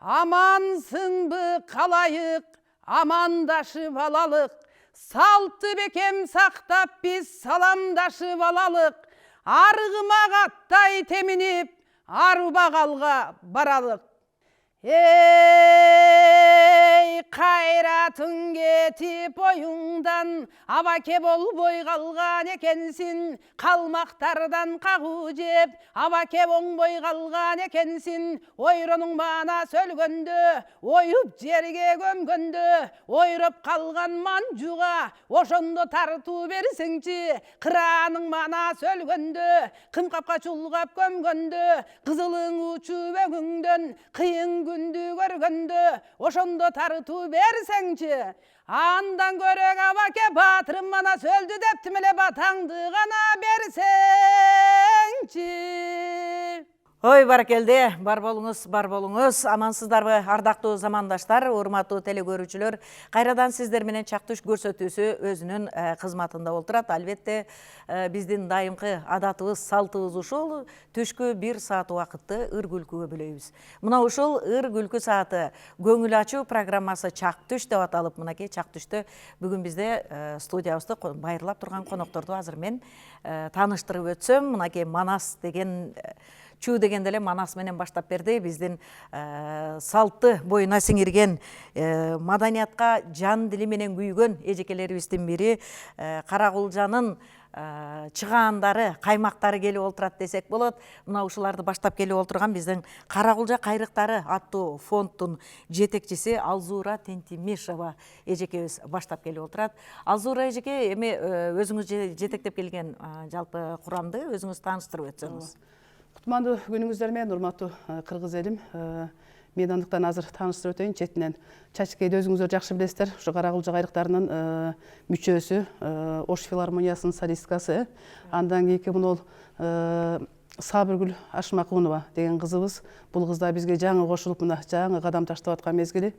Amansınbı kalayık, amandaşıp alalık. Saltı bekem saktap biz salamdaşıp alalık. Argıma kattay teminip, Arbakalga baralık. Ey kayratın getip oyundan, abake bol boy kalgan ekensin. Kalmaktardan kağı jep, abake boң boy kalgan ekensin. Oyronun bana sölgöndü, oyup jerge gömgöndü. Oyrup kalgan manjuga, oşondo tartı bersiңçi. Kıranın bana sölgöndü, kımkapka çulgap gömgöndü. Kızılın uçup öңüңdөн, kıyın gündü görgöndü. Oşondo tartı bersiңçi. Andan körök abake batırım bana söldü deptim ele batаңды gana bersiңçi. Ой, баракелде, бар болуңуз, амансыздарбы, ардактуу замандаштар, урматтуу телекөрүүчүлөр. Кайрадан сиздер менен чактыш көрсөтүүсү өзүнүн кызматында олтурат. Албетте, биздин дайымкы адатыбыз, салтыбыз ушул түшкү 1 саат убакытты ыр күлкүгө бөлөйбүз. Мына ушул ыр күлкү сааты көңүл ачуу программасы Чак түш деп аталып, мынакей Чак түштө бүгүн бизде студиябызды байырлап турган конокторду азыр мен тааныштырып өтсөм, мынакей Манас деген Чүү дегенде эле Манас менен баштап берди. Биздин салты боюна сиңирген, маданиятка жан дили менен күйгөн эжекелерибиздин бири Каракулжанын чыгаандары, каймактары келип олтурат десек болот. Мына ушуларды баштап келип олтурган биздин Каракулжа кайрыктары аттуу фонддун жетекчиси Алзуура Тентимишова эжекебиз баштап келип олтурат. Алзуура эжеке, эми өзүңүз жетектеп келген жалпы курамды өзүңүз тааныштырып өтсөңүз. Кутмандуу күнүңүздөр менен, урматтуу кыргыз элим. Мен андыктан азыр тааныштырып өтөйүн. Четинен Чачкейди өзүңүздөр жакшы билесиздер. Ушу Каракулжа кайрыктарынын мүчөсү, Ош филармониясынын солисткасы. Андан кийинки мына Сабыргүл Ашмакунова деген кызыбыз. Бул кыз да бизге жаңы кошулуп, мына жаңы кадам таштап аткан мезгили.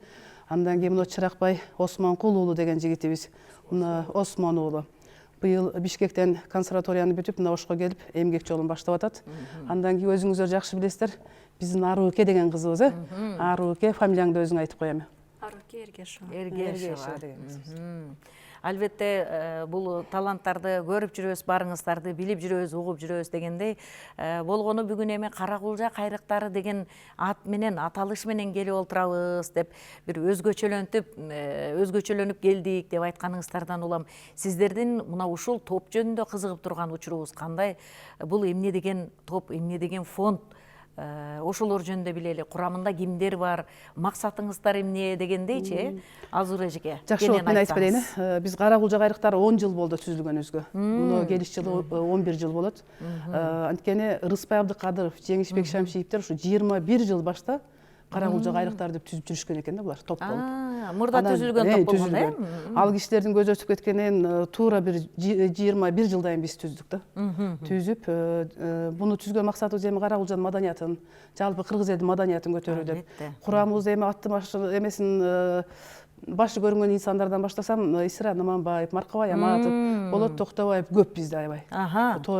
Андан кийин мына Чыракбай Осмонкул уулу деген жигитибиз. Мына Осмон уулу. Быйыл Бишкектен консерваторияны бүтүп, мына Ошко келип, эмгек жолун баштап атат. Андан кийин өзүңүздөр жакшы билесиздер, биздин Арууке деген кызыбыз, Арууке, фамилияңды өзүң айтып коем. Арууке Эргешова. Эргешова деген кызыбыз. Албетте, бул таланттарды көрүп жүрөбүз, барыңыздарды билип жүрөбүз, угуп жүрөбүз дегендей, болгону бүгүн эми Каракулжа кайрыктары деген ат менен, аталыш менен келип олтурабыз деп бир өзгөчөлөнүп келдик деп айтканыңыздардан улам. Сиздердин мына ушул топ жөнүндө кызыгып турган учуруңуз кандай? Бул эмне деген топ, эмне деген фонд? Ошолор жөнүндө билели, курамында кимдер бар, максатыңыздар эмне дегендейчи, Алзуура эжеке. Жакшы, мен айтып берейин. Биз Каракулжа кайрыктары 10 жыл болду түзүлгөнүбүзгө. Муну келиш жылы 11 жыл болот. Анткени Рыспай Абдыкадыров, Жеңишбек Шамшиевтер ушу 21 жыл башта Каракулжа кайрыктарды түзүп жүрүшкөн экен да, булар топ болуп. Мурда түзүлгөн топ болгон, э? Ал кишилердин көзү өтүп кеткенен туура бир 21 жылдан биз түздүк да. Түзүп, буну түзгөн максатыбыз эми Каракулжанын маданиятын, жалпы кыргыз элдин маданиятын көтөрүү деп. Курамыбызда эми атты эмесин башы көрүнгөн инсандардан баштасам, Исра Ныманбаев, Маркабай Аматов, Болот Токтобаев көп бизде аябай.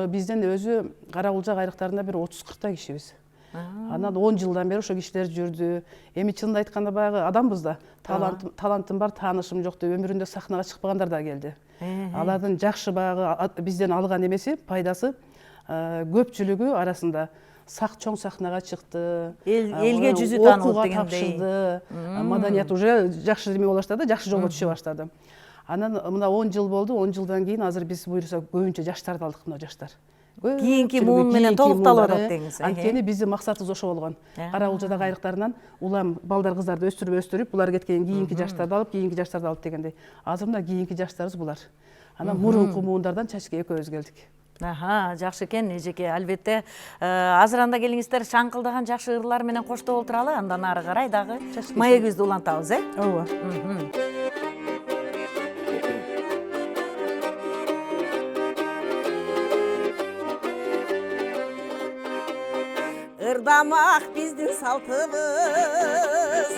Бизден өзү Каракулжа кайрыктарында бир 30-40 кишибиз. Анан 10 жылдан бери ошо кишилер жүрдү. Эми чынын айтканда баягы адамбыз да, талантым бар, таанышым жок деп өмүрүндө сахнага чыкпагандар да келди. Алардын жакшы баягы бизден алган эмеси, пайдасы көпчүлүгү арасында чоң сахнага чыкты. Элге жүзү таанылып дегендей. Маданият уже жакшы неме боло баштады, жакшы жолго түшө баштады. Анан мына 10 жыл болду, 10 жылдан кийин азыр биз буюрса көбүнчө жаштарды алдык, мына жаштар. Кийинки муун менен толукталып атат деңиз. Анткени биздин максатыбыз ошо болгон. Каракулжада кайрыктарынан улам балдар кыздарды өстүрүп, булар кеткен кийинки жаштарды алып, кийинки жаштарды алып дегендей. Азыр мына кийинки жаштарыбыз булар. Анан мурунку муундардан Чачкей экөөбүз келдик. Жакшы экен эжеке. Албетте, азыр анда келиңиздер, шаңкылдаган жакшы ырлар менен коштоп олтуралы, андан ары карай дагы маегибизди улантабыз, э? Ооба. Ырдамак биздин салтыбыз,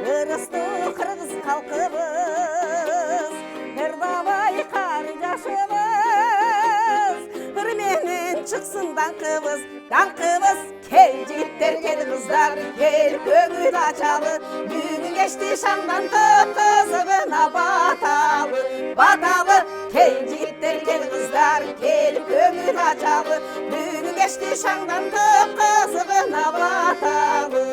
ырыстуу кыргыз калкыбыз, ырдабай кар жашыбыз, ыр менен чыксын даңкыбыз, Gel jigitler gel kızlar gel köngül açalı. Bugün geçti şandan kızığına batalı. Batalı gel jigitler gel kızlar gel köngül açalı. Bugün geçti şandan kızığına batalı.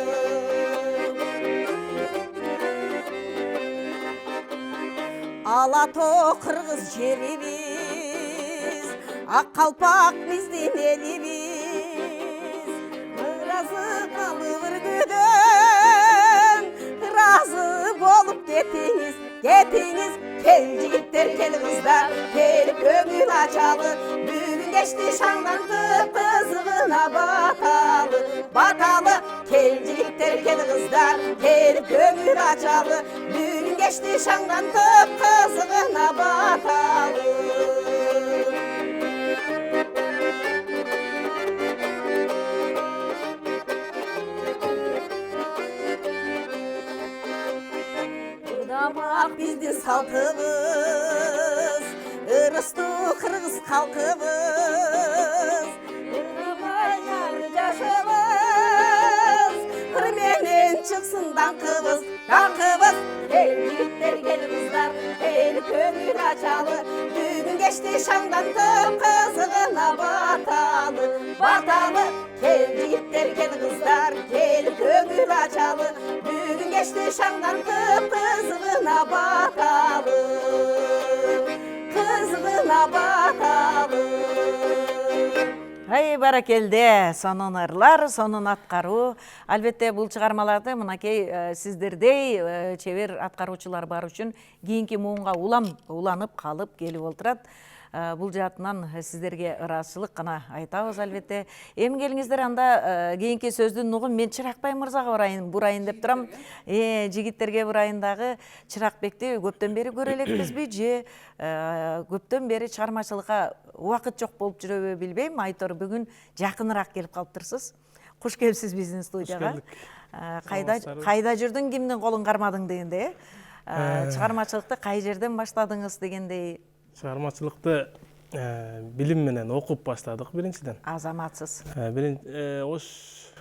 Alato Kırgız yerimiz, Akkalpak bizdin elimiz. Razı kalıvır güdün, razı bolup getiniz, getiniz. Gel jigitler gel kızlar, gel köngül açalı. Bugün geçti şandan kızığına batalı. Batalı, gel jigitler gel kızlar, gel köngül açalı. Bugün geçti şandan kızığına batalı. Damak bizdin saltımız, ırıstu Kırgız halkımız. Irmayan yaşımız, hırmenen çıksın dankımız, dankımız. Gel jigitler gel kızlar, gel köngül açalı. Bugün geçti şandan kızığına batalı. Batalı, gel jigitler gel kızlar, gel köngül açalı. Bugün geçti şandan kızığına batalı. Kızığına batalı. Hay баракелде, сонун ырлар, сонун аткаруу. Албетте бул чыгармаларды мынакей сиздердей чебер аткаруучулар бар үчүн кийинки муунга уланып калып келип олтурат. Бул жаатынан сиздерге ыраазычылык гана айтабыз албетте. Эми келиңиздер анда кийинки сөздүн угун мен Чыракбай мырзага бурайын деп турам. Жигиттерге бурайын дагы Чыракбекти көптөн бери көрө элекпизби же көптөн бери чыгармачылыкка убакыт жок болуп жүрөбү билбейм. Айтор бүгүн жакыныраак келип калыптырсыз. Куш келипсиз биздин студияга. Кайда жүрдүң, кимдин колун кармадың дегендей. Чыгармачылыкты кай жерден баштадыңыз дегендей. Чыгармачылыкты билим менен окуп баштадык биринчиден. Азаматсыз. Ош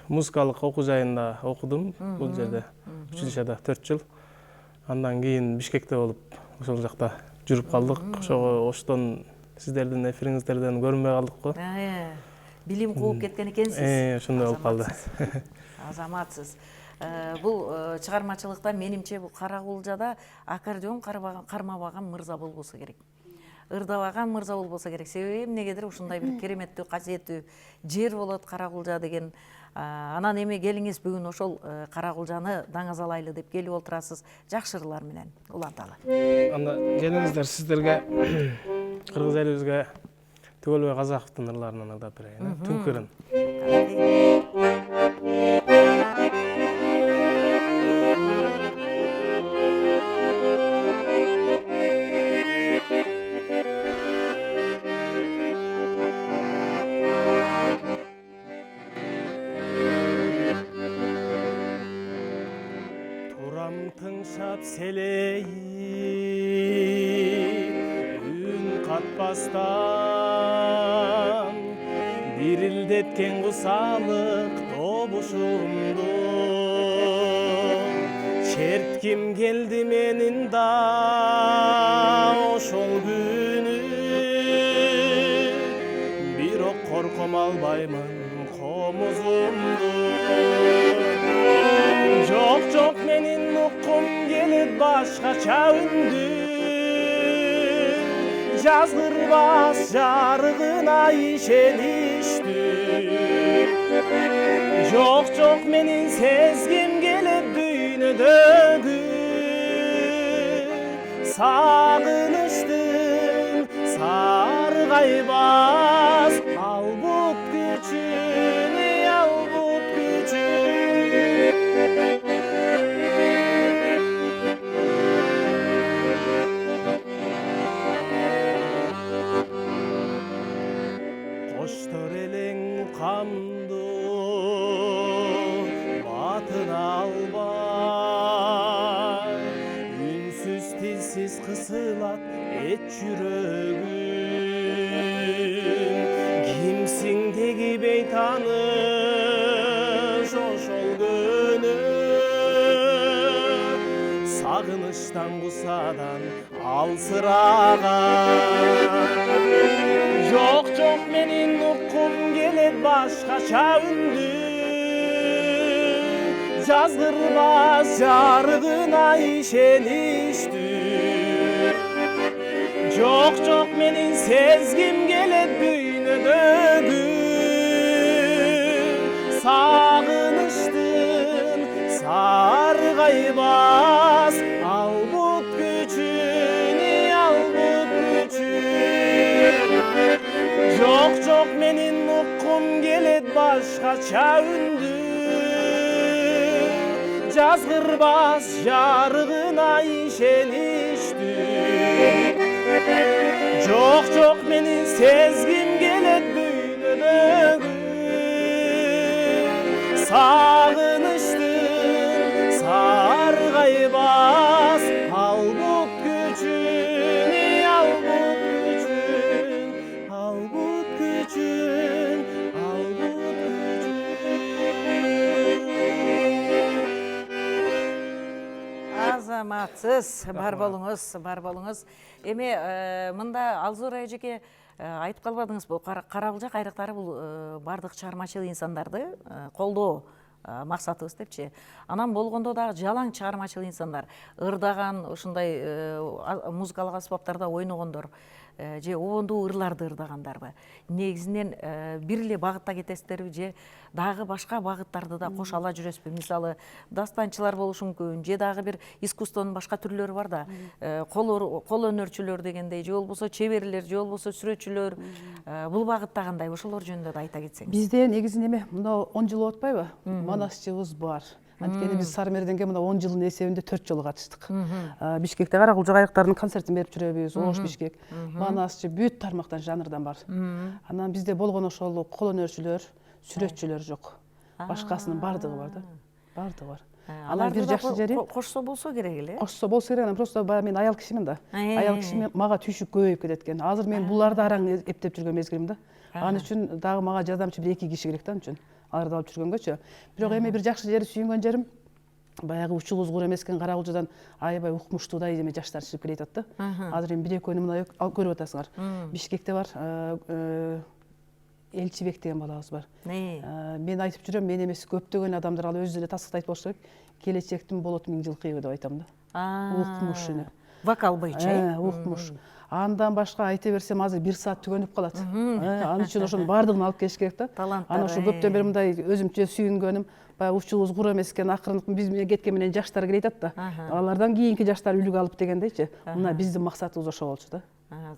музыкалык окуу жайында окудум бул жерде. Училищеда 4 жыл. Андан кийин Бишкекте болуп, ошол жакта жүрүп калдык. Ошого Оштон сиздердин эфириңиздерден көрүнбөй калдык го. Билим кууп кеткен экенсиз. Ошондой болуп калды. Азаматсыз. Бул чыгармачылыкта менимче бул Каракулжада аккордеон кармабаган мырза болбосо керек. Ырдабаган мырза болбосо керек. Себеби эмнегедир ушундай бир кереметтүү, касиеттүү жер болот Каракулжа деген. Анан эми келиңиз бүгүн ошол Каракулжаны даңазалайлы деп келип олтурасыз. Жакшы ырлар менен уланталы. Анда келиңиздер сиздерге кыргыз элибизге Түгөлбай Казаковдун ырларынан ырдап берейин. Түнкүрүн. Тыңшап селейип үн катпастан дирилдеткен кусалык тобушумду чертким келди менин да ошол күнү бирок корком албаймын комузумду Жок менин уккум келет башкача үндү жазгырбас жарыгына ишеничтүү Жок менин сезгим келет дүйнөдөгү сагынычтын саргайбас албут күчүн Коштор элең камду батына албай үнсүз тилсиз кысылат эч жүрөгүм кимсиң деги бейтанып сағыныштан құсадан алсыраған. Жоқ менің ұққым келет башқаша үнді, жазғырмас жарығына ишенішті. Жоқ менің сезгім келет бүйнөдөгү, сағыныштың сарғайбас албут күчүнү, албут күчүн. Жоқ менің ұққым келет башқача үнді, жазғырбас жарығына ишенішті. Жоқ менің сезгім келет бүйнөдөгү, сағыныштың сарғайбас албут күчүнү, албут күчүн, албут күчүн, албут күчүн. Азаматсыз, бар болуңуз. Эми мында Алзора эжеке айтып калбадыңыз, бул Каракулжа кайрыктары бул бардык чыгармачыл инсандарды колдоо максатыбыз депчи. Анан болгондо дагы жалаң чыгармачыл инсандар, ырдаган, ушундай музыкалык аспаптарда ойногондор же обондуу ырларды ырдагандарбы? Негизинен бир эле багытта кетесиздерби же дагы башка багыттарды да кошо ала жүрөсүзбү? Мисалы дастанчылар болушу мүмкүн, же дагы бир искусствонун башка түрлөрү бар да, кол өнөрчүлөр дегендей, же болбосо чеберлер, же болбосо сүрөтчүлөр. Бул багытта кандай? Ошолор жөнүндө да айта кетсеңиз. Бизде негизи неме, мына 10 жыл болуп атпайбы? Манасчыбыз бар. Анткени биз Сарымерденге мына 10 жылдын эсебинде 4 жолу катыштык. Бишкекте Каракулжа кайрыктарынын концертин берип жүрөбүз. Ош Бишкек, Манасчы бүт тармактан, жанрдан бар. Анан бизде болгон ошол кол өнөрчүлөр, сүрөтчүлөр жок. Башкасынын бардыгы бар да. Бардыгы бар. Анан бир жакшы жери кошсо болсо керек эле. Кошсо болсо керек, анан просто баягы мен аял кишимин да. Аял киши мага түйшүк көбөйүп кетет экен. Азыр мен буларды араң эптеп жүргөн мезгилим да. Ал үчүн дагы мага жардамчы бир 2 киши керек да, үчүн. Аларды алып жүргөнгөчү. Бирок эми бир жакшы жери, сүйүнгөн жерим, баягы учул узгур эмес экен, Каракулжадан аябай укмуштуудай эме жаштар чыгып келе атат да. Азыр эми 1-2 мына көрүп атасыңар. Бишкекте бар, Элчибек деген балабыз бар. Мен айтып жүрөм, мен эмес көптөгөн адамдар ал өзү эле тасыктайт болуш керек. Келечектин болот 1000 жылкыбы деп айтам да. Укмуш эне. Вокал боюнча. Укмуш. Андан башка айта берсем азыр 1 саат түгөнүп калат. Ал үчүн ошонун бардыгын алып келиш керек да. Анан ошо көптөн бери мындай өзүмчө сүйүнгөнүм, баягы учулубуз кур эмес экен, акырын биз менен кеткен менен жаштар келе атат да. Алардан кийинки жаштар үлгү алып дегендейчи. Мына биздин максатыбыз ошо болчу да.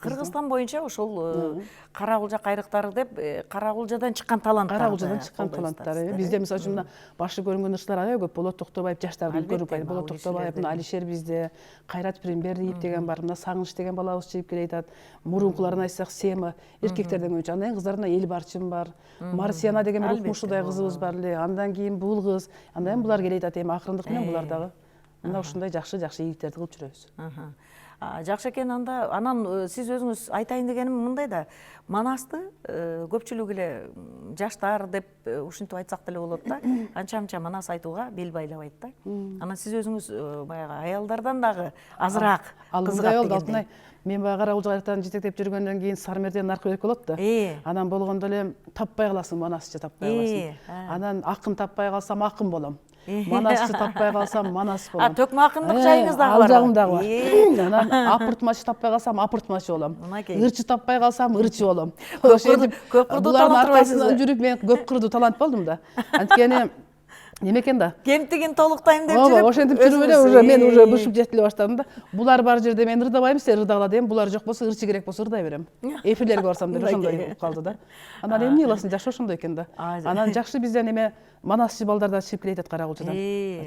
Кыргызстан боюнча ошол Каракулжа кайрыктары деп Каракулжадан чыккан таланттар. Каракулжадан чыккан таланттар. Бизде мисалы үчүн мына башы көрүнгөн ырчылар аябай көп. Болот Токтобаев жаштардын көрүп, Болот Токтобаев, мына Алишер бизде, Кайрат Пиринбердиев деген бар, мына Сагыныч деген балабыз чыгып келе атат. Мурункуларын айтсак Сема, эркектерден көбүнчө. Андан кийин кыздарына Элбарчын бар, Марсияна деген бир укмушудай кызыбыз бар эле. Андан кийин бул кыз, андан кийин булар келе атат. Эми акырындык менен булар дагы мына ушундай жакшы ийгиттерди кылып жүрөбүз. Жакшы экен. Анан сиз өзүңүз айтайын дегеним мындай да, Манасты көпчүлүк эле жаштар деп ушинтип айтсак деле болот да. Анча-мынча Манас айтууга бел байлабайт да. Анан сиз өзүңүз баягы аялдардан дагы азыраак кызыгат дегендей. Мен баягы Каракулжа кайрыктарын жетектеп жүргөндөн кийин Сарымерден аркы берек болот да. Анан болгондо эле таппай каласың, Манасчы таппай каласың. Анан акын таппай калсам акын болом. Манасчы таппай калсам Манас болом. Төкмө акындык жайыңыз дагы бар. Ал жагым дагы бар. Анан апыртмачы таппай калсам апыртмачы болом. Ырчы таппай калсам ырчы болом. Көп кырдуу талант аркасынан жүрүп мен көп кырдуу талант болдум да. Анткени неме экен да. Кемтигин толуктайм деп жүрүп. Ошентип жүрүп эле уже мен уже бышып жетиле баштадым да. Булар бар жерде мен ырдабайм, сен ырдагыла дейм. Булар жок болсо, ырчы керек болсо ырдай берем. Эфирлерге барсам деп ошондой болуп калды да. Анан эмне кыласың, жаш ошондой экен да. Анан жакшы бизден эме Манасчы балдар да чыгып келе атат Каракулжадан.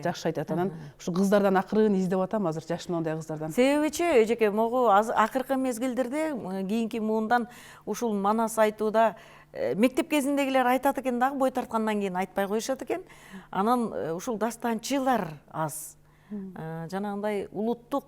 Жакшы айтат. Анан ушу кыздардан акырын издеп атам азыр, жашмындай кыздардан. Себебичи эжеке могу акыркы мезгилдерде кийинки муундан ушул Манас айтууда мектеп кезиндегилер айтат экен дагы, бой тарткандан кийин айтпай коюшат экен. Анан ушул дастанчылар аз. Жанагындай улуттук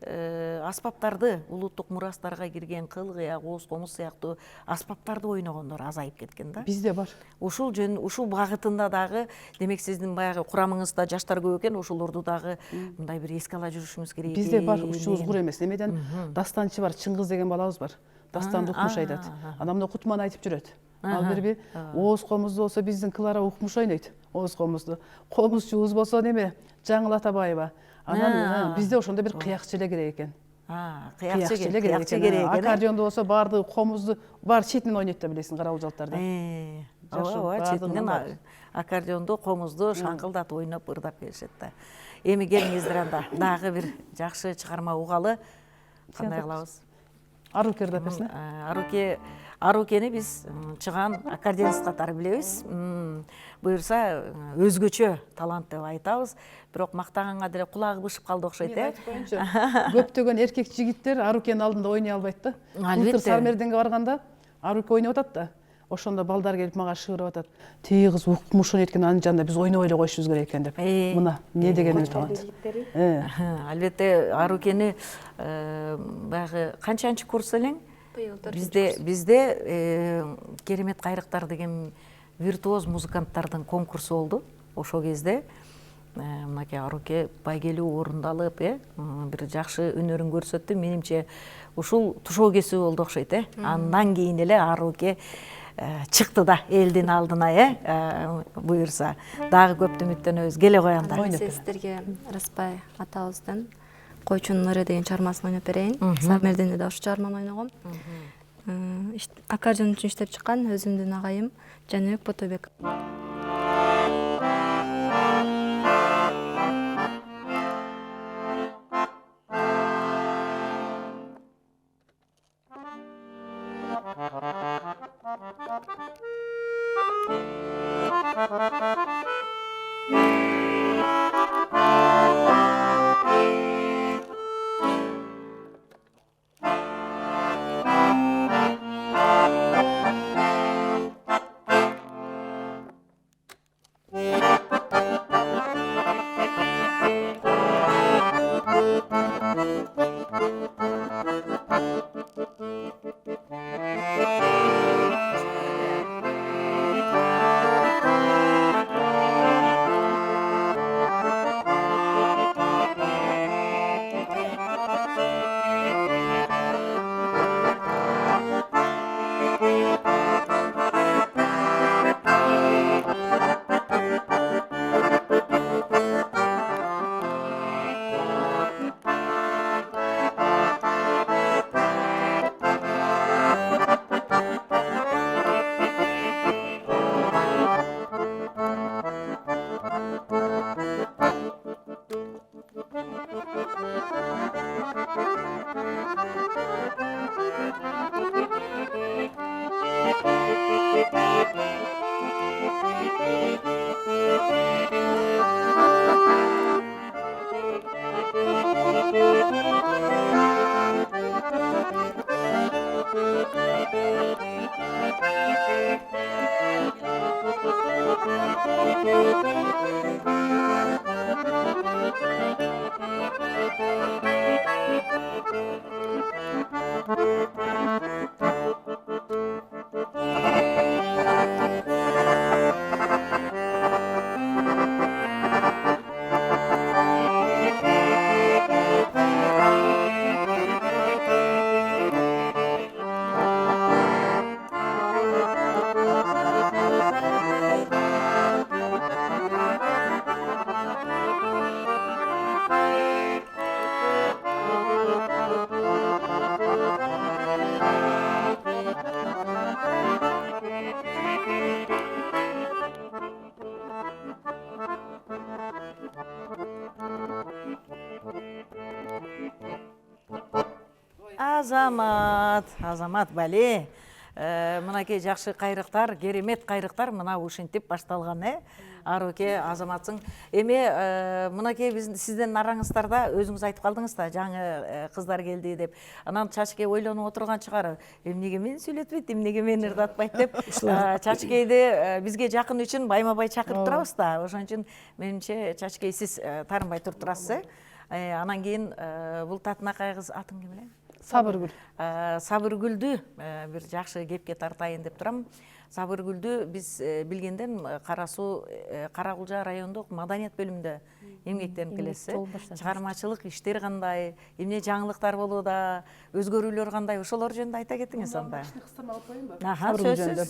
аспаптарды, улуттук мурастарга кирген кыл-кыя, кооз комуз сыяктуу аспаптарды ойногондор азайып кеткен да. Бизде бар. Ушул багытында дагы, демек сиздин баягы курамыңызда жаштар көп экен, ошолорду дагы мындай бир эске ала жүрүшүңүз керек. Бизде бар, ушубуз кур эмес. Немеден дастанчы бар, Чыңгыз деген балабыз бар. Дастанды укмуш айтат. Анан мына кутман айтып жүрөт. Ал бирби ооз комузду болсо биздин Клара укмуш ойнойт. Ооз комузду. Комузчубуз болсо неме? Жаңыл Атабаева. Анан бизде ошондой бир кыякчы эле керек экен. Кыякчы керек экен. Аккордеонду болсо баарды комузду бар четинен ойнойт да билесиң, карабулжалыктарда. Ооба, четинен аккордеонду, комузду шаңкылдатып ойноп, ырдап беришет да. Эми келиңиздер анда дагы бир жакшы чыгарма угалы. Кандай кылабыз? Аруке ырдап берсин. Арукени биз чыган аккордеонист катары билебиз. Буюрса өзгөчө талант деп айтабыз. Бирок мактаганга деле кулагы бышып калды окшойт, Көптөгөн эркек жигиттер Арукенин алдында ойной албайт да. Былтыр Сармерденге барганда Аруке ойноп атат да. Ошондо балдар келип мага шыгырып атат. Тиги кыз укмуш ойнойт экен, анын жанында биз ойноп эле коюшубуз керек экен деп. Мына эмне деген талант. Албетте Арукени баягы канчанчы курс элең? Бизде керемет кайрыктар деген виртуоз музыканттардын конкурсу болду. Ошол кезде мынакей Аруке байгелүү орундалып, бир жакшы өнөрүн көрсөттү. Менимче ушул тушоо кесиби болду окшойт, Андан кийин эле Аруке чыкты да элдин алдына, буюрса. Дагы көптү үмүттөнөбүз. Келе кой анда. Сиздерге Распай атабыздын Койчунун ыры деген чыгармасын ойноп берейин. Сармерденде да ошол чыгарманы ойногом. Аккордеон үчүн иштеп чыккан өзүмдүн агайым Жаныбек Ботобек. Азамат бали. Мынакей жакшы кайрыктар, керемет кайрыктар мына ушинтип башталган, Аруке, Азаматсың. Эми мынакей сиздин араңыздарда өзүңүз айтып калдыңыз да, жаңы кыздар келди деп. Анан Чачке ойлонуп отурган чыгар. Эмнеге мени сүйлөтпөйт, эмнеге мени ырдатпайт деп. Чачкейди бизге жакын үчүн байма-бай чакырып турабыз да. Ошон үчүн менимче Чачкей сиз таарынбай туруп турасыз, Анан кийин бул Татынакай кыз атын ким эле? Сабыргүл. Сабыргүлдү бир жакшы кепке тартайын деп турам. Сабыргүлдү биз билгенден Кара Суу Кара Кулжа райондук маданият бөлүмүндө эмгектенип келесиз. Чыгармачылык иштер кандай, эмне жаңылыктар болууда, өзгөрүүлөр кандай, ошолор жөнүндө айта кетиңиз анда. Сабыргүл жөнүндө.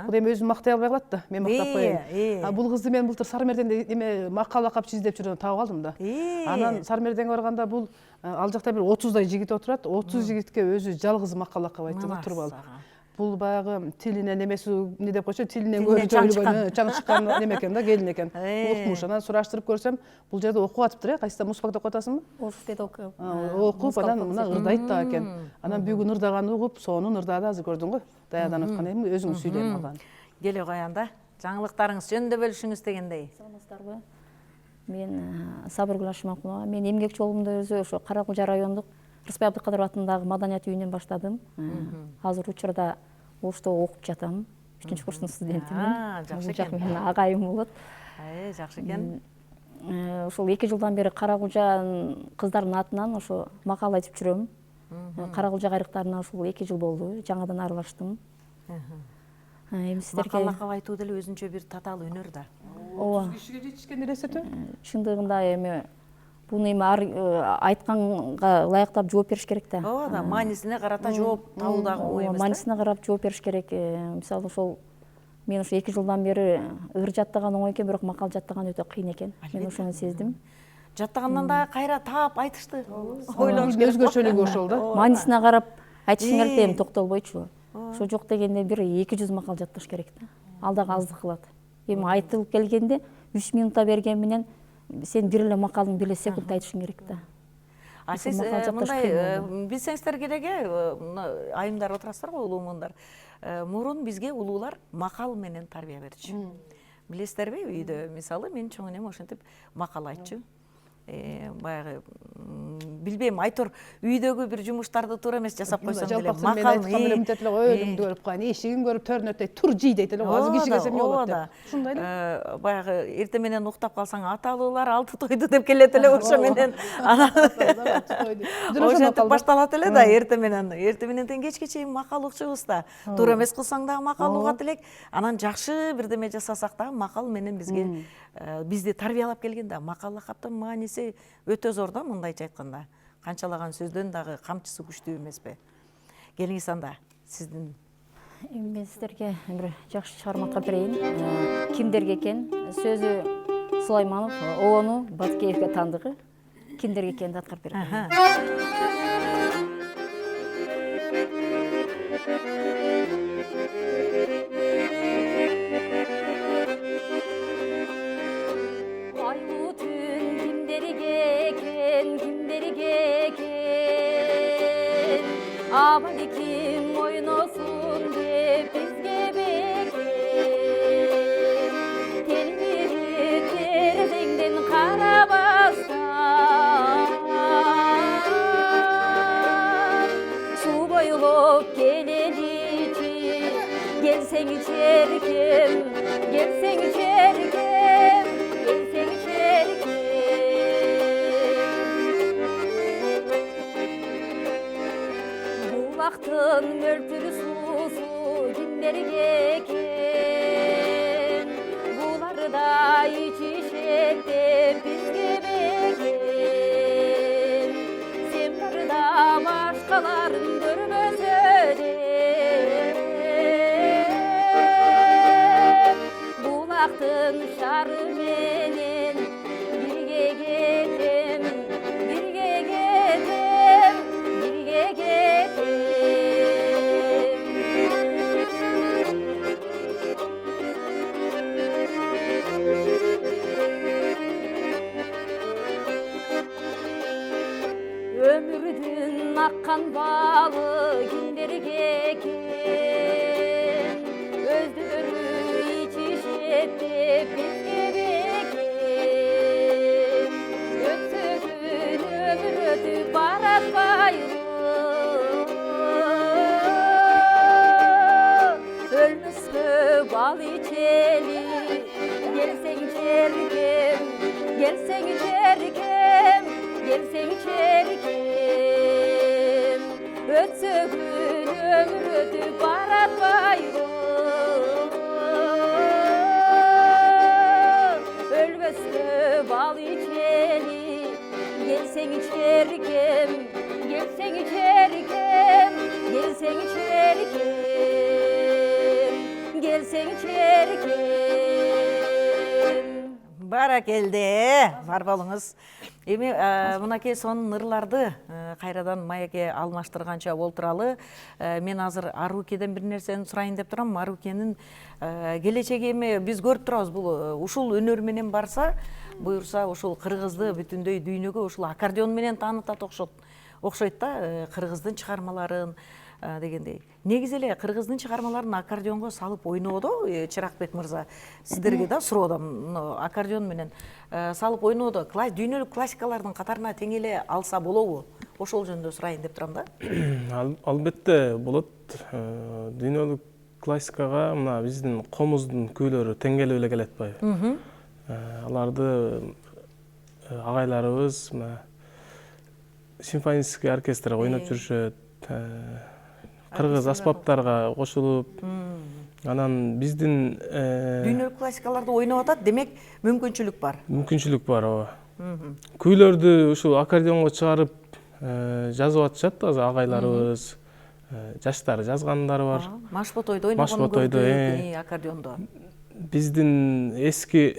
Бул эми өзүм мактай албай калат да, мен мактап коеюн. Бул кызды мен былтыр Сармерденде эме макала капчы издеп жүргөндө таап калдым да. Анан Сармерденге барганда бул ал жакта бир 30дай жигит отурат, 30 жигитке өзү жалгыз макала кап айтты да, туруп алып. Бул баягы тилинен эмеси эмне деп койчу, тилинен көрү жойүлгөн, чаң чыккан неме экен да, келин экен. Укмуш. Анан сураштырып көрсөм, бул жерде окуп атыптыр, кайсыда муспак деп атасыңбы? Орус окуп. Окуп, анан мына ырдайт да экен. Анан бүгүн ырдаган угуп, сонун ырдады, азыр көрдүң го? Даядан аткан эми өзүң сүйлөйм алган. Келе коян жаңылыктарыңыз жөнүндө бөлүшүңүз дегендей. Саламатсыздарбы? Мен Сабыргүл Ашмакулова. Мен эмгек жолумду өзү ошо Кара Кулжа райондук Рыспай Абдыкадыров атындагы маданият үйүнөн баштадым. Азыр учурда Ошто окуп жатам. 3-курстун студентимин. Жакшы Бул жак экен. менин агайым болот. Жакшы экен. Ошол 2 жылдан бери Кара Кулжа кыздардын атынан ошо макал айтып жүрөм. Кара Кулжа кайрыктарына ушул 2 жыл болду. Жаңадан аралаштым. Эми сиздерге Макал лакап айтуу деле өзүнчө бир татаал өнөр да. ооба, Кишиге жетишкен элестетүү. чындыгында эми буну эми айтканга ылайыктап жооп бериш керек да. Ооба да, маанисине карата жооп табуу дагы ой эмес да. Маанисине карап жооп бериш керек. Мисалы ошол мен ошо 2 жылдан бери ыр жаттаган оңой экен, бирок макал жаттаган өтө кыйын экен. Мен ошону сездим. Жаттагандан да кайра таап айтышты. Ойлонуш керек. Өзгөчөлүгү ошол да. Маанисине карап айтышың керек да, эми токтолбойчу. Ошо жок дегенде бир 200 макал жатташ керек да. Ал дагы аздык кылат. Эми айтылып келгенде 3 минутта берген менен сен бир эле макалдын 1 секунд айтышың керек да. Сиз мындай билсеңиздер керек айымдар отурасыздар го, улуу муундар. Мурун бизге улуулар макал менен тарбия берчү. Билесиздерби, үйдө мисалы мен чоң энем ошентип макал айтчу. Баягы билбейм, айтор үйдөгү бир жумуштарды туура эмес жасап койсоң деле макал мынтет эле ойлумду көрүп кайын, эшигин көрүп төрүнөт дейт, тур жий дейт эле, азыр киши келсе эмне болот деп. Ушундай эле. Баягы эртең менен уктап калсаң аталуулар алты тойду деп келет эле ошо менен. Ошентип башталат эле да эртең менен тең кечке чейин макал укчубуз да. Туура эмес кылсаң дагы макал угат элек. Анан жакшы бирдеме жасасак дагы макал менен бизге бизди тарбиялап келген да. Макал лакаптын мааниси өтө зор да, мындайча айтканда. Канчалаган сөздөн дагы камчысы күчтүү эмеспи? Келиңиз анда сиздин. Мен сиздерге бир жакшы чыгарма калп берейин. Кимдерге экен? Сөзү Сулайманов, оону Баткеевге тандыгы. Кимдерге экенди аткарып берейин. Абали ким ойносун деп бизге бекен, телмирип терезеңден карабастан суу бойлоп келеличи, келсең черкем, келсең черкем, келсең черкем. Bulактын мөлтүр суусу кимдерге экен? Буларда ичишет деп бизге бекен. Сен барда башкаларын көрбөсө деп булактын шары менен бирге кетем, бирге кетем, бирге кетем. Ömürдүн аккан балы кимдерге экен? Өздөрү ичишет деп бизге бекен. Өтсө күн өмүр өтүп барат байлык, өлмөскө бал ичели. Gelsen içerkem, gelsen içerkem, gelsen келди. Бар болуңуз. Эми мынакей сонун ырларды кайрадан Маяке алмаштырганча болтуралы. Мен азыр Арукеден бир нерсени сурайын деп турам. Арукенин келечеги эми биз көрүп турабыз. Бул ушул өнөр менен барса, буюрса ушул кыргызды бүтүндөй дүйнөгө ушул аккордеон менен таанытат окшойт да, кыргыздын чыгармаларын дегендей. Негизи эле кыргыздын чыгармаларын аккордеонго салып ойноодо, Чыракбек мырза, сиздерге да суроодом, аккордеон менен салып ойноодо дүйнөлүк классикалардын катарына тең эле алса болобу? Ошол жөнүндө сурайын деп турам да. Албетте болот. Дүйнөлүк классикага мына биздин комуздун күйлөрү тең келип эле келет атпайбы? Аларды агайларыбыз симфонический оркестрге ойноп жүрүшөт. Кыргыз аспаптарга кошулуп, анан биздин дүйнөлүк классикаларды ойноп атат, демек мүмкүнчүлүк бар. Мүмкүнчүлүк бар, ооба. Күйлөрдү ушул аккордеонго чыгарып жазып атышат азыр агайларыбыз, жаштар жазгандары бар. Машботойдо ойногонун көрдүк аккордеондо. Биздин эски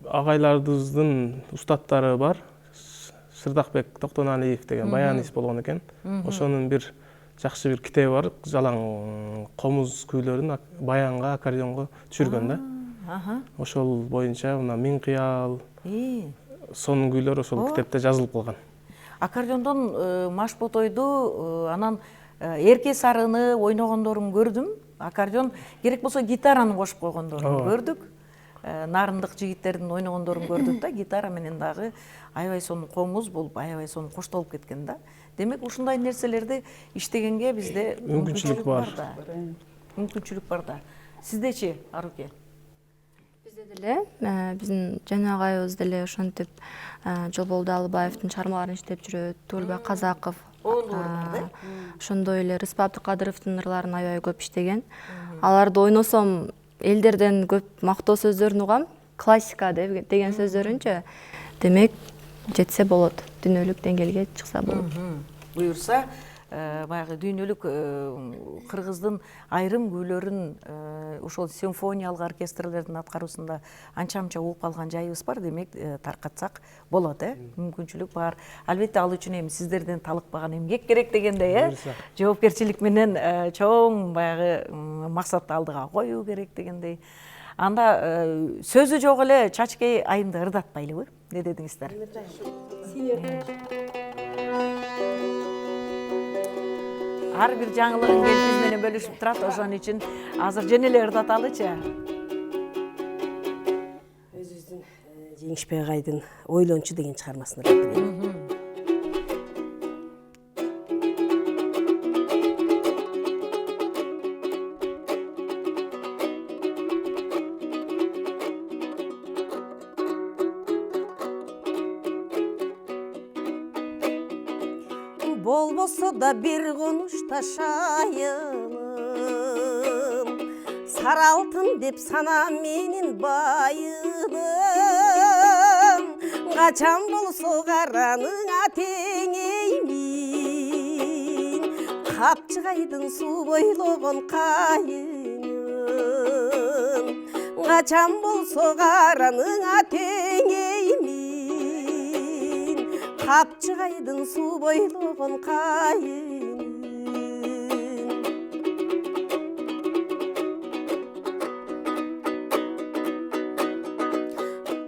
агайларыбыздын устаттары бар. Сырдакбек Токтоналиев деген баянист болгон экен. Ошонун бир жакшы бир китеби бар. Жалаң комуз күйлөрүн баянга аккордеонго түшүргөн да. Ошол боюнча мына Миң кыял, сонун күйлөр ошол китепте жазылып калган. Аккордеондон Машботойду, анан Эрке Сарыны ойногондорун көрдүм. Аккордеон керек болсо гитараны кошуп койгондорун көрдүк. Нарындык жигиттердин ойногондорун көрдүк да, гитара менен дагы аябай сонун комуз болуп, аябай сонун коштолуп кеткен да. Демек ушундай нерселерди иштегенге бизде мүмкүнчүлүк бар да. Мүмкүнчүлүк бар да. Сиздечи, Аруке? Бизде деле биздин жана агайыбыз деле ошентип Жолболду Алыбаевдин чыгармаларын иштеп жүрөт. Туулбек Казаков, ошондой эле Рыспай Абдыкадыровдун ырларын аябай көп иштеген. Аларды ойносом элдерден көп мактоо сөздөрүн угам, классика деген сөздөрүнчө. Демек жетсе болот, дүйнөлүк деңгээлге чыкса болот. Буюрса, баягы дүйнөлүк кыргыздын айрым күйлөрүн ошол симфониялык оркестрлердин аткаруусунда анча-мынча угуп калган жайыбыз бар, демек таркатсак болот, мүмкүнчүлүк бар. Албетте ал үчүн эми сиздерден талыкпаган эмгек керек дегендей, жоопкерчилик менен чоң баягы максатты алдыга коюу керек дегендей. Анда сөзү жок эле Чачкей айымды ырдатпайлыбы? Не дедиңиздер? Ар бир жаңылыгын биз менен бөлүшүп турат, ошон үчүн азыр жөн эле ырдаталычы. Өзүбүздүн Жеңишбек агайдын Ойлончу деген чыгармасын ырдатып. Болбосо да бир конушта шайылым, сары алтын деп санам менин байылым. Качан болсо караныңа теңеймин, капчыгайдын суу бойлогон кайының. Качан болсо караныңа теңеймин, капчыгайдын суу бойлогон кайының.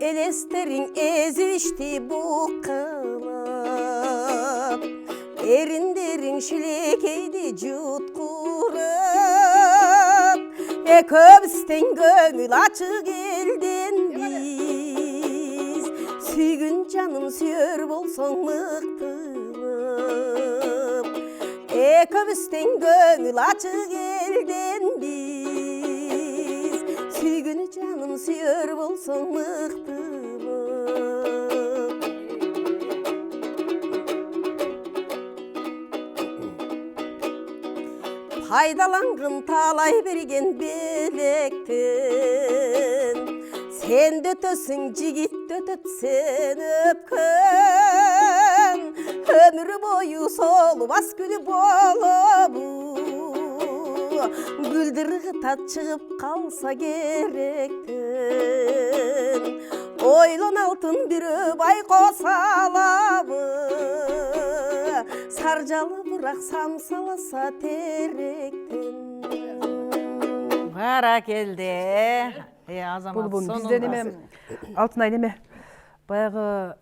Элестериң эзишти буккылып, эриндериң шилекейди жуткурып. Экөөбүз тең көңүл ачык элденбиз, сүйгүн жаным сүйөр болсоң мыктылып. Экөөбүз тең көңүл ачык элденбиз, сүйгүн жаным сүйөр болсоң мыктылып. Пайдалангын талай берген белектен, сен дөтөсүң жигит дөтөт сен өпкөн. Өмүр бою солубас күнү болобу, гүлдүр кытат чыгып калса керектен. ойлон алтын бүрі байқо саламы, саржалы бұрақ самсаласа теректен. Баракелде. Азамат Бұл бізде неме алтынай неме баяғы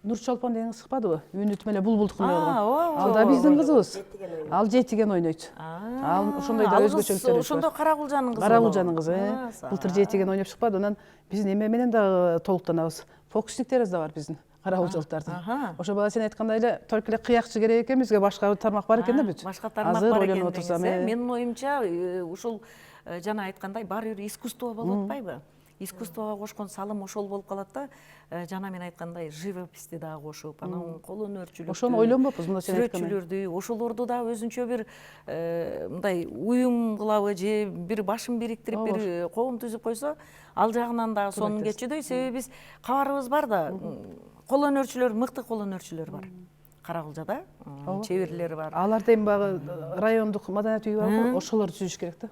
Нұрчолпан деген сықпады ғой, үнітмеле бұлбұлдық міне болған. Ал да біздің қызымыз. Ал жетіген ойнайды. Ал ошондой да өзгөчөлүктөр. Ошондо Карагулжанын кызы. Карагулжанын кызы. Былтыр жетиген ойнап шықпады. Онан биз неме менен да толуктанабыз. Фокусниктерибиз да бар биздин карагулжалыктардын. Ошо бала сен айткандай эле только эле кыякчы керек экен, бизге башка тармак бар экен да бүт. Башка тармак бар экен дегенсиз. Менин оюмча ушул жана айткандай баары бир искусство болуп атпайбы? Искусствоға кошкон салым ошол болуп калат да, жана мен айткандай живописти дагы кошуп, анан кол өнөрчүлүктү, Ошону ойлонбоппуз мына сен айткандай. сүрөтчүлөрдү, ошолорду да өзүнчө бир мындай уюм кылабы же бир башын бириктирип бир коом түзүп койсо, ал жагынан дагы сонун кетчүдөй. Себеби биз кабарыбыз бар да, кол өнөрчүлөр, мыкты кол өнөрчүлөр бар. Карагулжада чеберлери бар. Аларда эми багы райондук маданият үйү бар го, ошолорду түзүш керек да.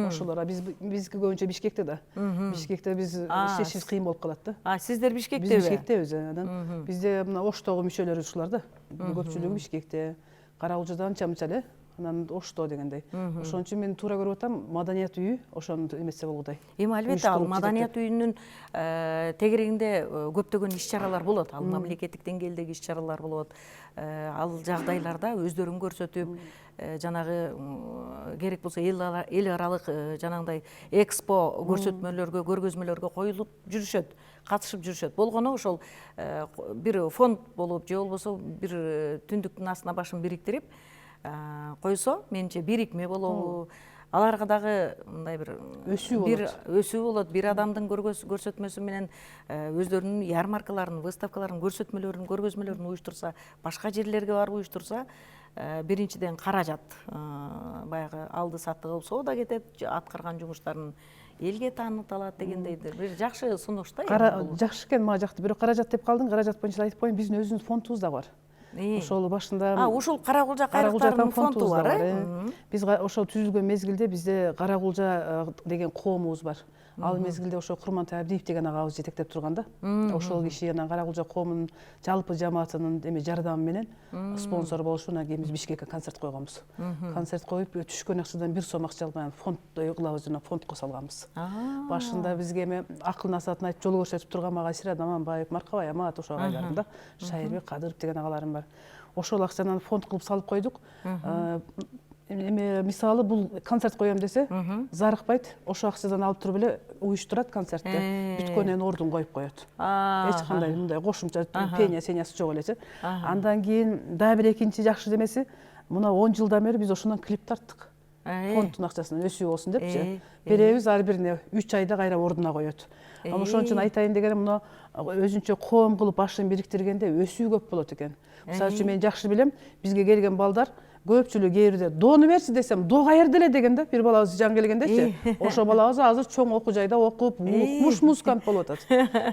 Ошолор бизге көбүнчө Бишкекте да. Бишкекте биз иштешибиз кыйын болуп калат да. Сиздер Бишкектеби? Биз Бишкектебиз. Анан бизде мына Оштогу мүчөлөрү ушулар да. Көпчүлүгү Бишкекте, Карагулжадан анча-мынча эле. Анан Ошто дегендей. Ошон үчүн мен туура көрүп атам, маданият үйү ошону эмесе болгудай. Эми албетте ал маданият үйүнүн тегерегинде көптөгөн иш-чаралар болот. Ал мамлекеттик деңгээлдеги иш-чаралар болот. Ал жагдайларда өздөрүн көрсөтүп, жанагы керек болсо эл аралык жанагындай экспо көрсөтмөлөргө, көргөзмөлөргө коюлуп жүрүшөт, катышып жүрүшөт. Болгону ошол бир фонд болуп, же болбосо бир түндүктүн астына башын бириктирип койсо, менимче бирикме болобу. Аларга дагы мындай бир өсүү болот. Бир адамдын көрсөтмөсү менен өздөрүнүн ярмаркаларын, выставкаларын, көрсөтмөлөрүн, көргөзмөлөрүн уюштурса, башка жерлерге барып уюштурса, биринчиден каражат баягы алды сатты кылып соода кетет, аткарган жумуштарын элге тааныталат дегендей бир жакшы сунуш да. Жакшы экен, мага жакты. Бирок каражат деп калдың, каражат боюнча айтып коеюн, биздин өзүбүздүн фондубуз да бар. Ошол башында ушул Карагулжа кайрыктарынын фонду бар. Биз ошол түзүлгөн мезгилде бизде Карагулжа деген коомубуз бар. Ал мезгилде ошо Курмантай Абдиев деген агабыз жетектеп турган да. Ошол киши анан Карагулжа коомунун жалпы жамаатынын жардамы менен спонсор болушу, анан кийин биз Бишкекке концерт койгонбуз. Концерт коюп, түшкөн акчадан бир сом акча албай фонддой кылабыз деп фондко салганбыз. Башында бизге эми акыл насаатын айтып жол көрсөтүп турган мага Исират Аманбаев, Маркабай Амат ошол агайларым да, Шайырбек Кадыров деген агаларым бар. Ошол акчадан фонд кылып салып койдук. Эми мисалы бул концерт коем десе, зарыкпайт, ошо акчадан алып туруп эле уюштурат концертти. Бүткөнүнөн ордун коюп коет. Эч кандай мындай кошумча пения сениясы жок элечи. Андан кийин дагы бир экинчи жакшы демеси, мына 10 жылдан бери биз ошондон клип тарттык. Фонддун акчасынан өсүү болсун депчи. Беребиз, ар бирине 3 айда кайра ордуна коет. Ошон үчүн айтайын дегеним, мына өзүнчө коом кылып башын бириктиргенде өсүү көп болот экен. Мисалы үчүн мен жакшы билем, бизге келген балдар көпчүлүгү кээ бирде доону берчи десем, доо каерде эле деген да, бир балабыз жан келгендечи. Ошо балабыз азыр чоң окуу жайда окуп, укмуш музыкант болуп атат.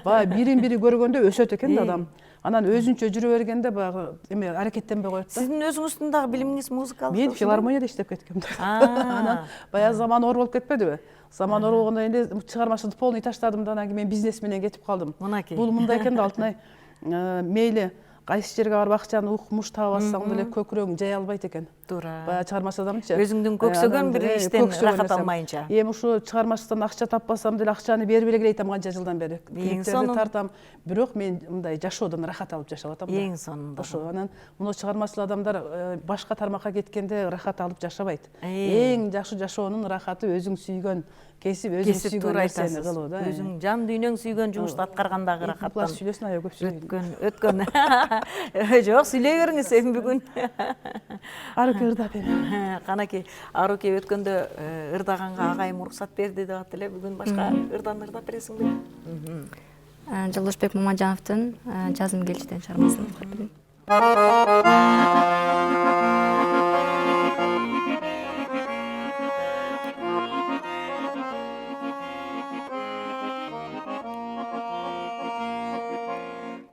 Баягы бирин бири көргөндө өсөт экен да адам. Анан өзүнчө жүрө бергенде баягы эме аракеттенбей коет да. Сиздин өзүңүздүн дагы билимиңиз музыкалык. Мен филармонияда иштеп кеткем да. Анан баягы заман оор болуп кетпедиби? Заман оор болгондон кийин чыгармачылыкты полный таштадым да, анан кийин мен бизнес менен кетип калдым. Бул мындай экен да, Алтынай, мейли кайсы жерге барып акчаны укмуш таап алсаң деле көкүрөгүң жай албайт экен. Туура. Баягы чыгармачылыкчы. Өзүңдүн көксөгөн бир иштен рахат алмайынча. Эми ушу чыгармачылыктан акча таппасам деле акчаны берип эле келейтем канча жылдан бери. Клиптерди тартам, бирок мен мындай жашоодон рахат алып жашап атам да. Эң сонунда. Ошо анан муну чыгармачыл адамдар башка тармакка кеткенде рахат алып жашабайт. Эң жакшы жашоонун рахаты өзүң сүйгөн кесип, өзүң сүйгөн нерсени кылуу да. Өзүң жан дүйнөң сүйгөн жумушту аткаргандагы рахаттан. Класс сүйлөсүн, аябай көп сүйлөйм. Өткөн. Жок, сүйлөй бериңиз эми бүгүн. Аруке ырдап эми. Канакей, Аруке өткөндө ырдаганга агайым уруксат берди деп атты эле. Бүгүн башка ырдан ырдап бересиңби? Жолдошбек Мамажановдун жазым келчиден чыгармасын ырдап берейин.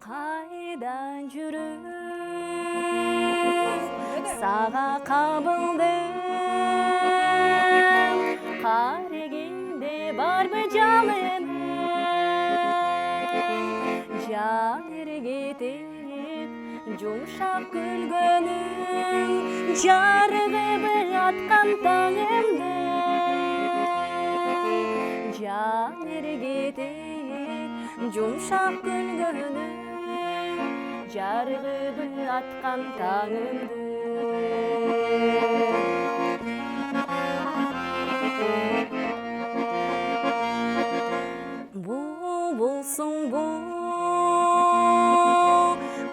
Кайдан жүрүп сага кабылдым, карегенде барбы жалыным, Жумшақ күлгөнүң жарығып атқан таңымды жан ерегетіп жұмшақ күлгөнүң жарығып атқан таңымды Бұлбұлсың бұл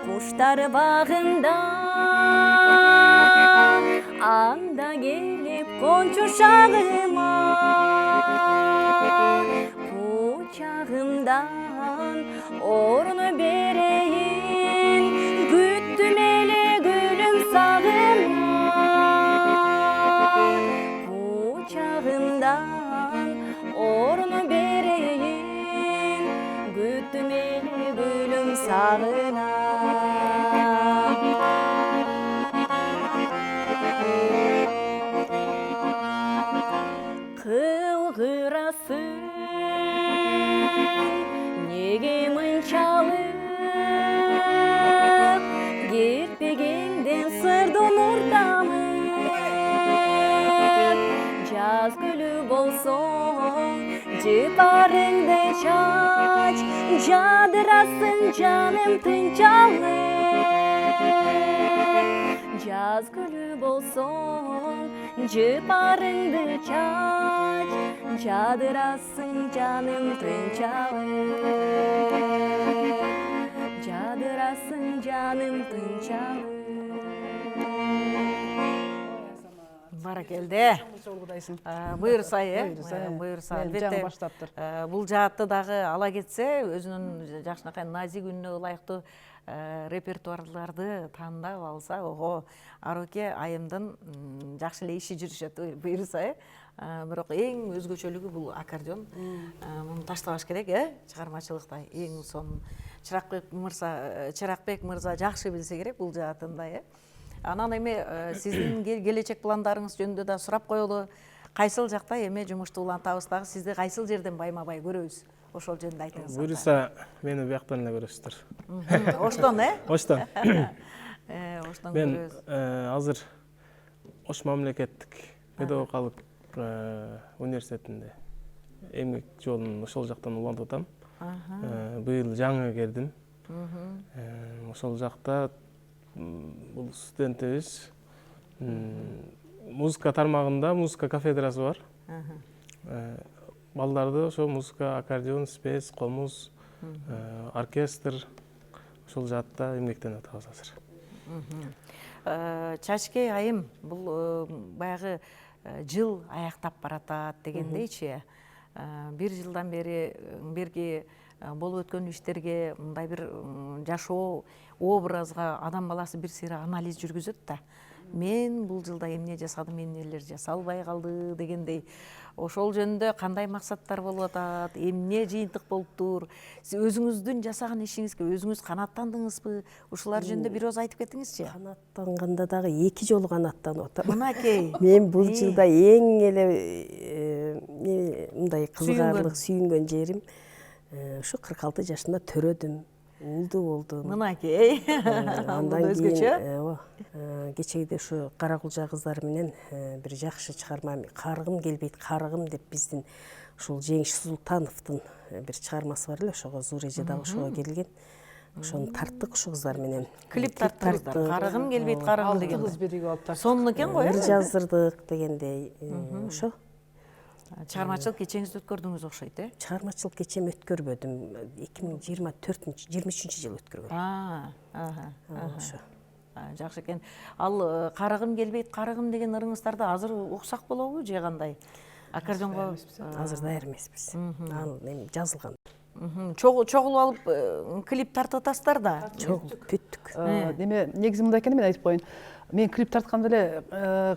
құштар бағында анда келіп қончу шағыма құшағымдан орны берейін күттім еле гүлім сағыма құшағымдан орны берейін күттім еле гүлім сағына қылғырасың неге мұншалық кетпегенден сырдың ұртамын жаз гүлі болсоң жыпарыңды чач жадырасың жаным тынчалып жаз гүлі болсоң жыпарыңды чач жадырасың жаным тынчалып жадырасың жаным тынчалып Баракелде. Буйрса, буйрса. Жаңы баштаптыр. Бул жаатты дагы ала кетсе, өзүнүн жакшынакай назик үнүнө ылайыктуу репертуарларды тандап алса, ого, Аруке айымдын жакшы эле иши жүрүшөт, буйрса. Бирок эң өзгөчөлүгү бул аккордеон. Муну таштабаш керек, чыгармачылыкта. Эң сонун Чыракбек мырза жакшы билсе керек бул жаатында, Анан эми сиздин келечек пландарыңыз жөнүндө да сурап коелу. Кайсыл жакта эми жумушту улантабыз дагы, сизди кайсыл жерден байма-бай көрөбүз? Ошол жөнүндө айтыңыз. Буюрса, мени бияктан эле көрөсүздөр. Оштон, Оштон. Оштон Мен көрөбүз. азыр Ош мамлекеттик педагогикалык университетинде эмгек жолун ошол жактан улантып атам. Быйыл жаңы келдим. Ошол жакта бул студентибиз музыка тармагында музыка кафедрасы бар. Балдарды ошо музыка, аккордеон, спец, комуз, оркестр ошол жаатта эмгектенип атабыз азыр. Чачкей айым, бул баягы жыл аяктап баратат дегендейчи. Бир жылдан берги болуп өткөн иштерге мындай бир жашоо образга адам баласы бир сыйра анализ жүргүзөт да. Мен бул жылда эмне жасадым, эмнелер жасалбай калды дегендей. Ошол жөнүндө кандай максаттар болуп атат, эмне жыйынтык болуптур? Сиз өзүңүздүн жасаган ишиңизге өзүңүз канааттандыңызбы? Ушулар жөнүндө бир оз айтып кетиңизчи. Канааттанганда дагы 2 жолу канааттанып атам. Мынакей. Мен бул жылда эң эле мындай кызыгаарлык сүйүнгөн жерим ушу 46 жашында төрөдүм. Улду болдум. Мынакей. Андан кийин кечеде ушу Каракулжа кыздары менен бир жакшы чыгарма «Каргым келбейт, каргым» деп биздин ушул Жеңиш Султановдун бир чыгармасы бар эле, ошого Зуреже дагы ошого келген. Ошону тарттык ушу кыздар менен. Клип тарттыңыздар. Каргым келбейт, каргым деген. Кыз биригип алып тарттык. Сонун экен го, Бир жаздырдык дегендей. Ошо. Чыгармачылык кечеңизди өткөрдүңүз окшойт, Чыгармачылык кечем өткөрбөдүм. 2023-жылы өткөргөм. Ошо. Жакшы экен. Ал каргым келбейт, каргым деген ырыңыздарды азыр уксак болобу же кандай? Аккордеонго Азыр даяр эмеспиз. Ал эми жазылган. Чогулуп алып клип тартып атасыздар да. Бүттүк. Неме негизи мындай экен, мен айтып коеюн. Мен клип тартканда эле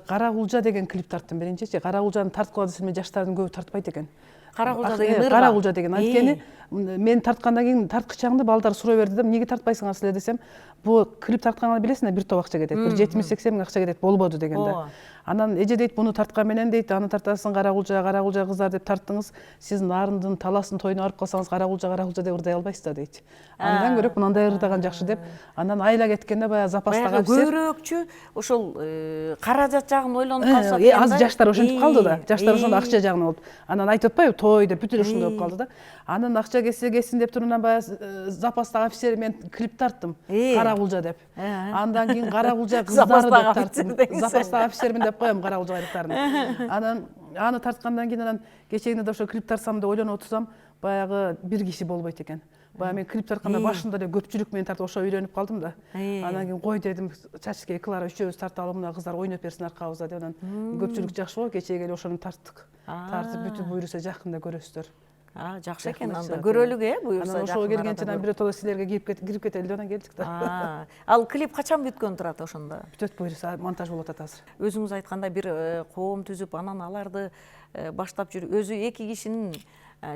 Каракулжа деген клип тарттым биринчичи. Каракулжаны тарткыла десем жаштардын көбү тартпайт экен. Каракулжа деген ырга. Каракулжа деген. Анткени мен тарткандан кийин тарткычагымды балдар сурай берди да, эмнеге тартпайсыңар силер десем, бул клип тартканга билесиңер бир топ акча кетет. Бир 70-80 миң акча кетет, болбоду деген да. Анан эже дейт, буну тарткан менен дейт, аны тартасың Каракулжа кыздар деп тарттыңыз. Сиз нарындын таласын тойуна барып калсаңыз Каракулжа деп ырдай албайсыз да дейт. Андан көрөк мындай ырдаган жакшы деп. Анан айла кеткенде баягы запастагы офицер көбүрөөкчү ошол каражат жагын ойлонуп калса аз жаштар ошентип калды да. Жаштар ошондо акча жагына болуп. Анан айтып атпайбы, той деп бүт эле ушундай болуп калды да. Анан акча кетсин деп турунан баягы запастагы офицер мен клип тарттым. Каракулжа деп. Андан кийин Каракулжа кыздары деп тарттым. Запастагы офицермин деп коем Каракулжа кайрыктарын. Анан аны тарткандан кийин анан кечегине да ошо клип тартсам деп ойлонуп отурсам, баягы бир киши болбойт экен. Баягы мен клип тартканда башында эле көпчүлүк менен тартып ошо үйрөнүп калдым да. Анан кийин кой дедим, Чачке, Клара үчөөбүз тарталы, мына кыздар ойноп берсин аркабызда деп. Анан көпчүлүк жакшы го, кечеге эле ошону тарттык. Тартып бүтүп буйруса жакында көрөсүздөр. Жакшы экен, анда көрөлүк буйруса. Анан ошого келгенче биротоло силерге кирип кетели деп анан келдик да. Ал клип качан бүткөн турат ошондо? Бүтөт буйруса, монтаж болуп атат азыр. Өзүңүз айткандай бир коом түзүп, анан аларды баштап жүрүп, өзү эки кишинин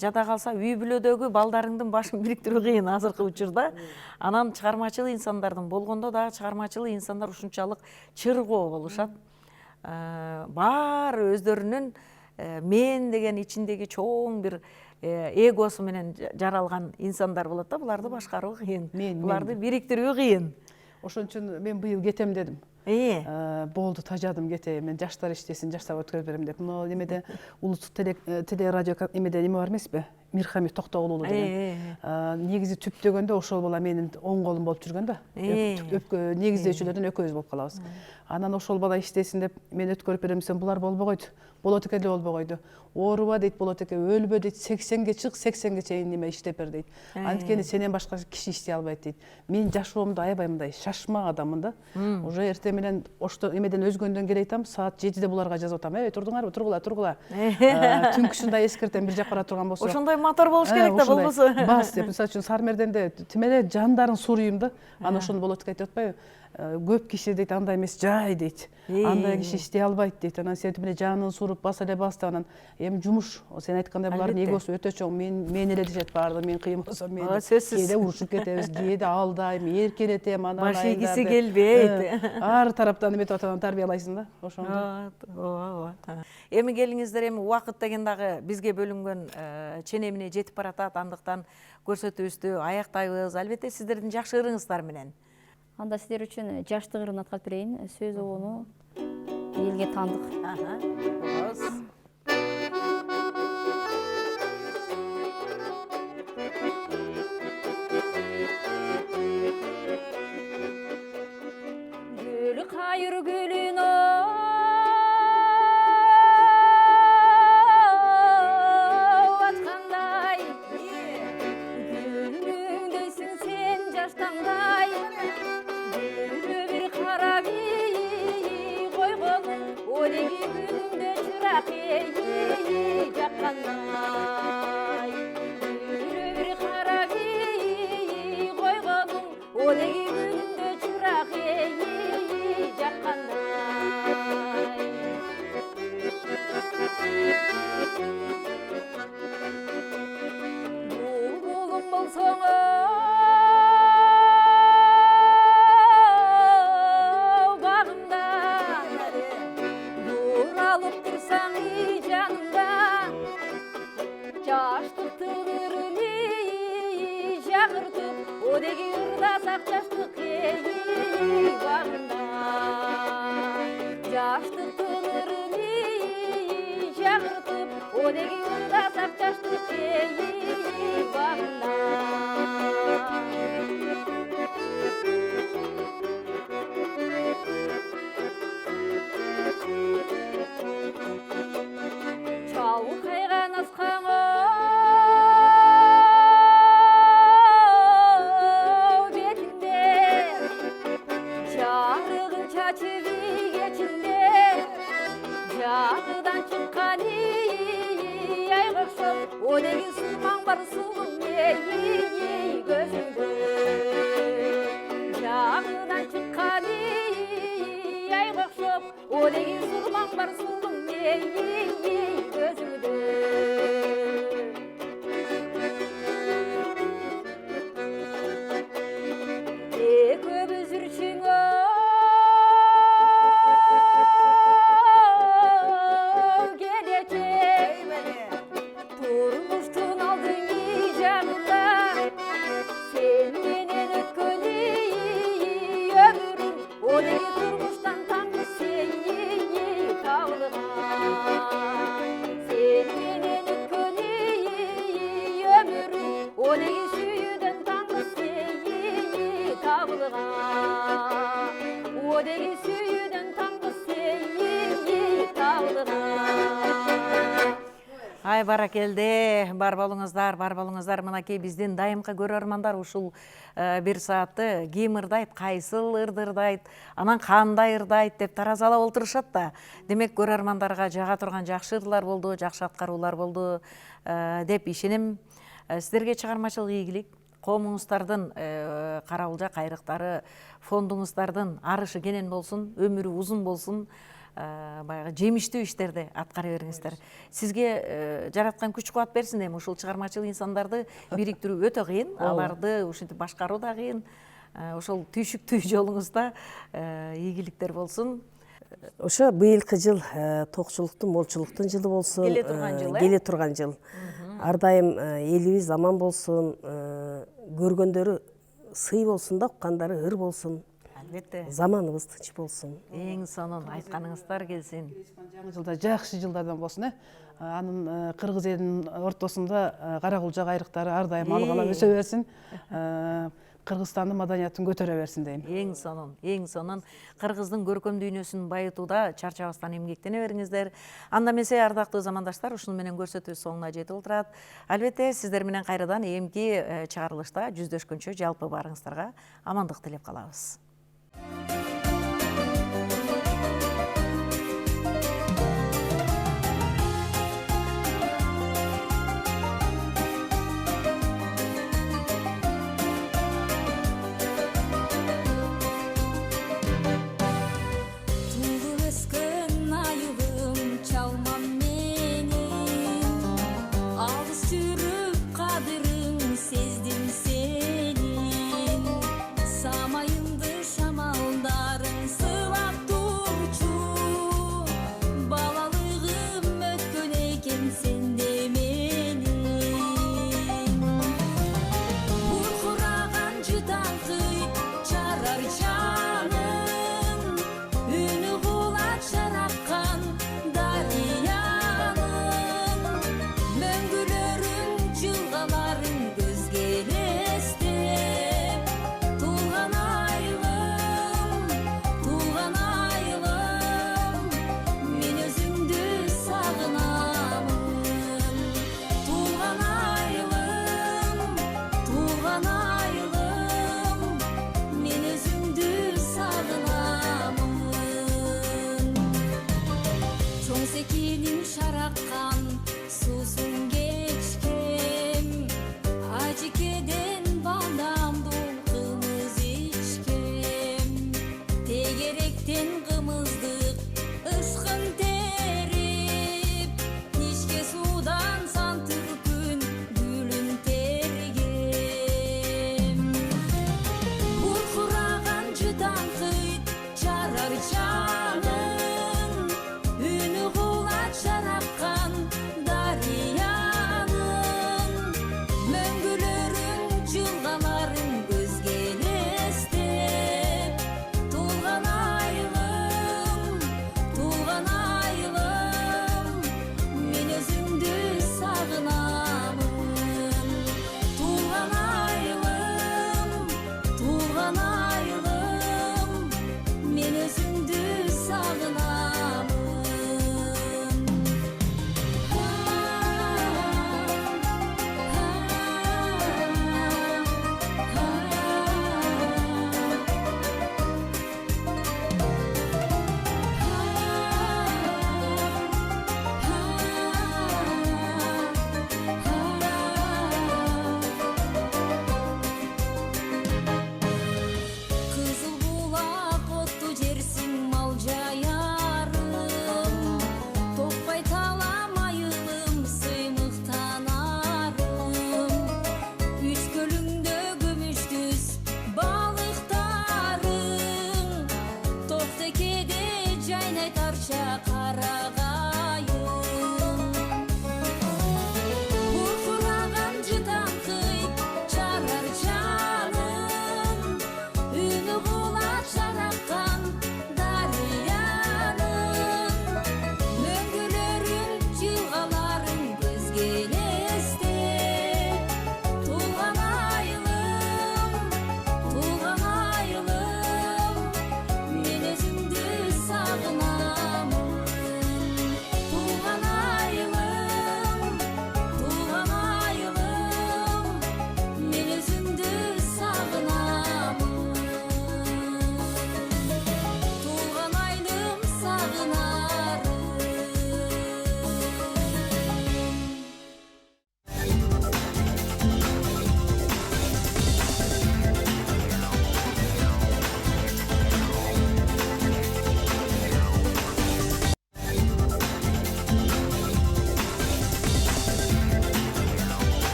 жада калса үй бүлөдөгү балдарыңдын башын бириктирүү кыйын азыркы учурда. Анан чыгармачыл инсандардын болгондо да чыгармачыл инсандар ушунчалык чыргоо болушат. Баары өздөрүнүн мен деген ичиндеги чоң бир эгосу менен жаралган инсандар болот да, буларды башкаруу кыйын. Буларды бириктирүү кыйын. Ошон үчүн мен быйыл кетем дедим. Болду, тажадым, кетейин. Мен жаштар иштесин, жаштар өткөрүп берем деп. Мына эмеде улуттук телерадио эмеде неме бар эмеспи? Мирхамит Токтогулуу деген. Негизи түптөгөндө ошол бала менин оң колум болуп жүргөн да. Негиздөөчүлөрдөн экөөбүз болуп калабыз. Анан ошол бала иштесин деп мен өткөрүп берем десем, булар болбогойт. Болот экен эле болбогойду. Ооруба дейт, болот экен, өлбө дейт, 80ге чык, 80ге чейин неме иштеп бер дейт. Анткени сенен башка киши иштей албайт дейт. Мен жашоомдо аябай мындай шашма адаммын да. Уже эртең менен ошто эмеден өзгөндөн келе айтам, саат 7де буларга жазып атам. Турдуңарбы, тургула. Түнкүсүн да эскертем, бир жакка бара турган болсо. Ошондой мотор болуш керек да, болбосо. Бас деп, мисалы үчүн Сармерденде тим эле жандарын сурuyum да. Аны ошону болот деп айтып атпайбы? Көп киши дейт, андай эмес, жай дейт. Андай киши иштей албайт дейт. Анан сен тим эле жанын суруп, баса эле басты. Анан эми жумуш, сен айткандай булардын эгосу өтө чоң. Мен эле дешет баарды, мен кыйын болсом мен. Кээде урушуп кетебиз, кээде алдайм, эркелетем, анан баш ийгиси келбейт. Ар тараптан эметип атып тарбиялайсың да, ошондо. Ооба. Эми келиңиздер, эми убакыт деген дагы бизге бөлүнгөн ченемине жетип баратат. Андыктан көрсөтүүбүздү аяктайбыз. Албетте сиздердин жакшы ырыңыздар менен. Анда сиздер үчүн жаштык ырын аткарып берейин. Сөз обону элге таандык. Гүл кайыр гүлүн аткандай, гүлүңдөйсүң сен жаштандай. Бир карап койгону, одеги күнүңдө чырак жаккандай. Бир карап койгону, одеги күнүңдө чырак жаккандай. Булбулум болсоң Одеги ырдасак жаштык багында, жаштыктын ырын жагыртып, одеги ырдасак жаштык багында. Чалкайган аскаңа Жагыдан чыккан айгыксып, одеги сулмаң бар сулуң көзүңдө. Жагыдан чыккан айгыксып, одеги сулмаң бар сулуң көзүңдө. Экөөбүз үрчүңө баракелде, бар болуңуздар. Мынакей биздин дайымкы көрөрмандар ушул бир саатты ким ырдайт, кайсыл ырдайт, анан кандай ырдайт деп таразалап олтурушат да. Демек көрөрмандарга жага турган жакшы ырлар болду, жакшы аткаруулар болду деп ишенем. Сиздерге чыгармачылык ийгилик, коомуңуздардын каралжа кайрыктары, фондуңуздардын арышы кенен болсун, өмүрү узун болсун. Баягы жемиштүү иштерди аткара бериңиздер. Сизге жараткан күч кубат берсин эми ушул чыгармачыл инсандарды бириктирүү өтө кыйын, аларды ушинтип башкаруу да кыйын. Ошол түйшүктүү жолуңузда ийгиликтер болсун. Ошо быйылкы жыл токчулуктун, молчулуктун жылы болсун. Келе турган жыл. Ар дайым элибиз аман болсун, көргөндөрү сый болсун да, уккандары ыр болсун. Албетте. Заманыбыз тынч болсун. Эң сонун айтканыңыздар келсин. Жаңы жылда жакшы жылдардан болсун. Анын кыргыз элинин ортосунда каракулжа кайрыктары ар дайым алгала өсө берсин. Кыргызстандын маданиятын көтөрө берсин дейм. Эң сонун. Кыргыздын көркөм дүйнөсүн байытууда чарчабастан эмгектене бериңиздер. Анда эмесе, ардактуу замандаштар, ушуну менен көрсөтүү соңуна жетип олтурат. Албетте, сиздер менен кайрадан эмки чыгарылышта жүздөшкөнчө жалпы барыңыздарга амандык тилеп калабыз. Кайнай тарша карага